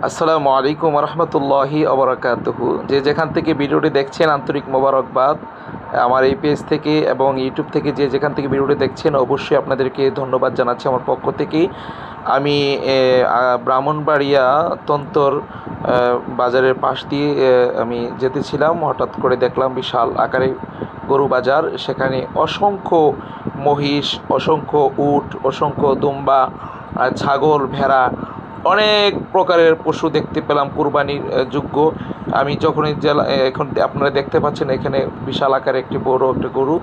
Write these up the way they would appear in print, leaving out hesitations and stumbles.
আসসালামু আলাইকুম রহমতুল্লাহি আবরাকাতুহু। যে যেখান থেকে ভিডিওটি দেখছেন আন্তরিক মোবারকবাদ। আমার এই পেজ থেকে এবং ইউটিউব থেকে যে যেখান থেকে ভিডিওটি দেখছেন অবশ্যই আপনাদেরকে ধন্যবাদ জানাচ্ছি আমার পক্ষ থেকে। আমি ব্রাহ্মণবাড়িয়া তন্তর বাজারের পাশ দিয়ে আমি যেতেছিলাম, হঠাৎ করে দেখলাম বিশাল আকারে গরু বাজার। সেখানে অসংখ্য মহিষ, অসংখ্য উট, অসংখ্য দুম্বা, ছাগল, ভেড়া, অনেক প্রকারের পশু দেখতে পেলাম কুরবানির যোগ্য। আমি যখনই এখন আপনারা দেখতে পাচ্ছেন এখানে বিশাল আকারে একটি বড় একটা গরু,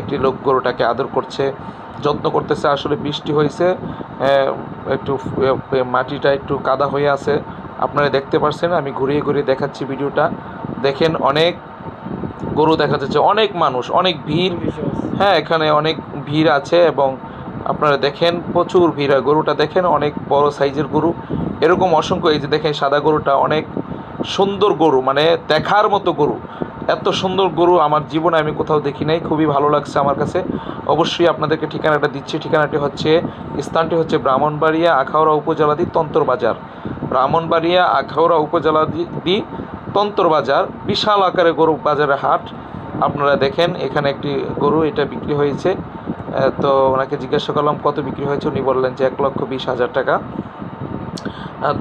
একটি লোক গরুটাকে আদর করছে, যত্ন করতেছে। আসলে বৃষ্টি হয়েছে, একটু মাটিটা একটু কাদা হয়ে আছে, আপনারা দেখতে পাচ্ছেন। আমি ঘুরিয়ে ঘুরিয়ে দেখাচ্ছি ভিডিওটা, দেখেন অনেক গরু দেখা যাচ্ছে, অনেক মানুষ, অনেক ভিড়। হ্যাঁ, এখানে অনেক ভিড় আছে এবং আপনারা দেখেন প্রচুর ভিড়। গরুটা দেখেন অনেক বড় সাইজের গরু, এরকম অসংখ্য। এই যে দেখেন সাদা গরুটা অনেক সুন্দর গরু, মানে দেখার মতো গরু। এত সুন্দর গরু আমার জীবনে আমি কোথাও দেখি নাই, খুবই ভালো লাগছে আমার কাছে। অবশ্যই আপনাদেরকে ঠিকানাটা দিচ্ছি। ঠিকানাটি হচ্ছে, স্থানটি হচ্ছে ব্রাহ্মণবাড়িয়া আখাউড়া উপজেলাধি তন্তর বাজার। ব্রাহ্মণবাড়িয়া আখাউড়া উপজেলাধি তন্তর বাজার, বিশাল আকারে গরু বাজারের হাট। আপনারা দেখেন এখানে একটি গরু, এটা বিক্রি হয়েছে। তো ওনাকে জিজ্ঞাসা করলাম কত বিক্রি হয়েছে, উনি বললেন যে 1,20,000 টাকা।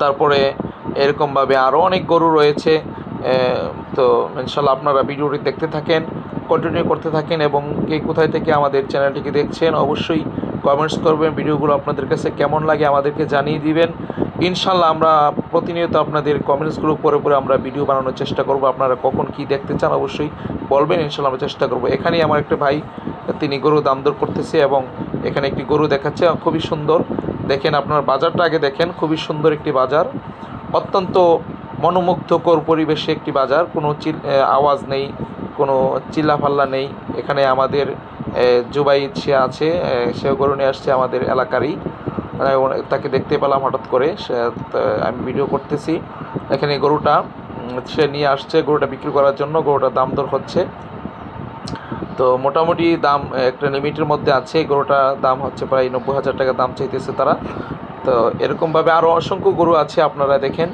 তারপরে এরকমভাবে আরও অনেক গরু রয়েছে। তো ইনশাল্লাহ আপনারা ভিডিওটি দেখতে থাকেন, কন্টিনিউ করতে থাকেন এবং কে কোথায় থেকে আমাদের চ্যানেলটিকে দেখছেন অবশ্যই কমেন্টস করবেন। ভিডিওগুলো আপনাদের কাছে কেমন লাগে আমাদেরকে জানিয়ে দিবেন। ইনশাল্লাহ আমরা প্রতিনিয়ত আপনাদের কমেন্টসগুলো পরে পরে আমরা ভিডিও বানানোর চেষ্টা করব। আপনারা কখন কি দেখতে চান অবশ্যই বলবেন, ইনশাল্লাহ আমরা চেষ্টা করব। এখানেই আমার একটা ভাই, তিনি গরু দাম দর করতেছে এবং এখানে একটি গরু দেখাচ্ছে খুবই সুন্দর। দেখেন আপনার বাজারটা আগে দেখেন, খুবই সুন্দর একটি বাজার, অত্যন্ত মনোমুগ্ধকর পরিবেশে একটি বাজার। কোনো আওয়াজ নেই, কোনো চিল্লাফাল্লা নেই। এখানে আমাদের জুবাইদ সে আছে, সেও গরু নিয়ে আসছে আমাদের এলাকারই। তাকে দেখতে পেলাম হঠাৎ করে, আমি ভিডিও করতেছি। এখানে গরুটা সে নিয়ে আসছে গরুটা বিক্রি করার জন্য। গরুটার দাম দর হচ্ছে, তো মোটামুটি দাম একটা লিমিটের মধ্যে আছে। গরুটার দাম হচ্ছে প্রায় 90,000 টাকা দাম চাইতেছে তারা। তো এরকমভাবে আরও অসংখ্য গরু আছে, আপনারা দেখেন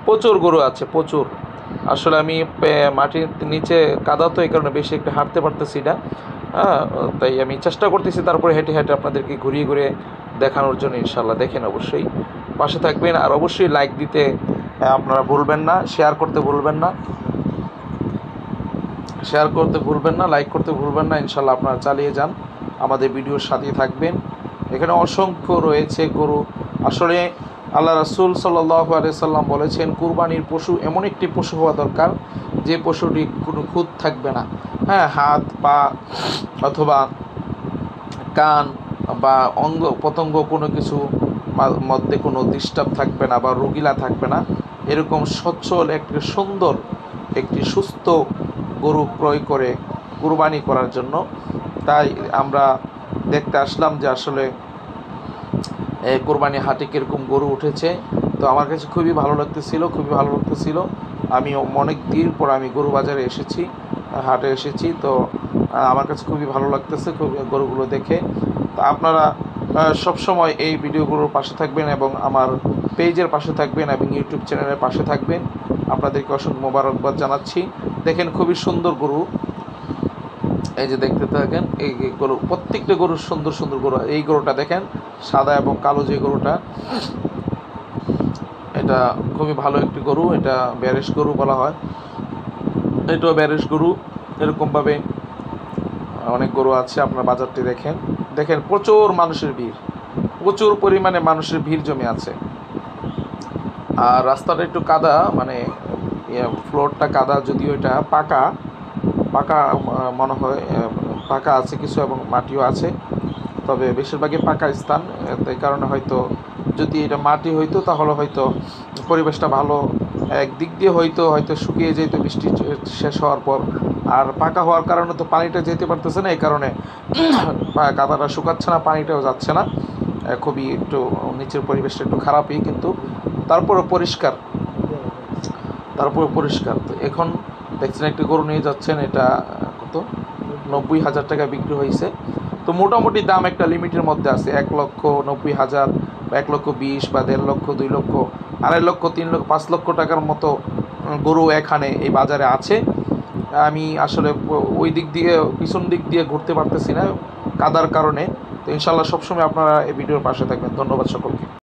প্রচুর গরু আছে, প্রচুর। আসলে আমি মাটির নিচে কাদা, তো এই কারণে বেশি একটু হাঁটতে পারতেছি না। হ্যাঁ, তাই আমি চেষ্টা করতেছি তারপরে হেঁটে হেঁটে আপনাদেরকে ঘুরিয়ে ঘুরিয়ে দেখানোর জন্য। ইনশাল্লাহ দেখেন, অবশ্যই পাশে থাকবেন আর অবশ্যই লাইক দিতে আপনারা ভুলবেন না, শেয়ার করতে ভুলবেন না, লাইক করতে ভুলবেন না। ইনশাল্লাহ আপনারা চালিয়ে যান, আমাদের ভিডিওর সাথেই থাকবেন। এখানে অসংখ্য রয়েছে গরু। আসলে আল্লাহ রাসূল সাল্লাল্লাহু আলাইহি সাল্লাম বলেছেন, কুরবানির পশু এমন একটি পশু হওয়া দরকার যে পশুটি কোনো খুঁত থাকবে না। হ্যাঁ, হাত পা অথবা কান বা অঙ্গ প্রত্যঙ্গ কোনো কিছু মধ্যে কোনো ডিস্টার্ব থাকবে না বা রোগিলা থাকবে না। এরকম সচ্ছল একটি সুন্দর, একটি সুস্থ গরু ক্রয় করে কুরবানি করার জন্য। তাই আমরা দেখতে আসলাম যে আসলে কোরবানি হাটে কীরকম গরু উঠেছে। তো আমার কাছে খুবই ভালো লাগতেছিল। আমি অনেক দিন পর আমি গরু বাজারে এসেছি, হাটে এসেছি। তো আমার কাছে খুবই ভালো লাগতেছে গরুগুলো দেখে। তো আপনারা সবসময় এই ভিডিওগুলোর পাশে থাকবেন এবং আমার পেজের পাশে থাকবেন এবং ইউটিউব চ্যানেলের পাশে থাকবেন। আপনাদেরকে অসংখ্য মোবারকবাদ জানাচ্ছি। দেখেন খুবই সুন্দর গরু, এই যে দেখতে থাকেন। এই গরু, প্রত্যেকটা গরুর সুন্দর সুন্দর গরু। এই গরুটা দেখেন সাদা এবং কালো যে গরুটা, এটা খুবই ভালো একটি গরু। এটা ব্যারেস গরু বলা হয়, এটাও ব্যারেস গরু। এরকমভাবে অনেক গরু আছে। আপনার বাজারটি দেখেন প্রচুর মানুষের ভিড়, প্রচুর পরিমাণে মানুষের ভিড় জমে আছে। আর রাস্তাটা একটু কাদা, মানে ফ্লোরটা কাদা, যদিও এটা পাকা মনে হয়, পাকা আছে কিছু এবং মাটিও আছে, তবে বেশিরভাগই পাকা স্থান। এই কারণে হয়তো যদি এটা মাটি হইতো তাহলে হয়তো পরিবেশটা ভালো, একদিক দিয়ে হয়তো শুকিয়ে যেত বৃষ্টি শেষ হওয়ার পর। আর পাকা হওয়ার কারণে তো পানিটা যেতে পারতেছে না, এই কারণে কাদাটা শুকাচ্ছে না, পানিটাও যাচ্ছে না। খুবই একটু নিচের পরিবেশটা একটু খারাপই, কিন্তু তারপরে পরিষ্কার। তো এখন দেখছেন একটি গরু নিয়ে যাচ্ছেন, এটা কত 90,000 টাকা বিক্রি হয়েছে। তো মোটামুটি দাম একটা লিমিটের মধ্যে আছে, 1,90,000 বা 1,20,000 বা 1.5 লক্ষ 2 লক্ষ 2.5 লক্ষ 3 লক্ষ 5 লক্ষ টাকার মতো গরু এখানে এই বাজারে আছে। আমি আসলে ওই দিক দিয়ে পিছন দিক দিয়ে ঘুরতে পারতেছি না কাদার কারণে। তো ইনশাল্লাহ সবসময় আপনারা এই ভিডিওর পাশে থাকবেন। ধন্যবাদ সকলকে।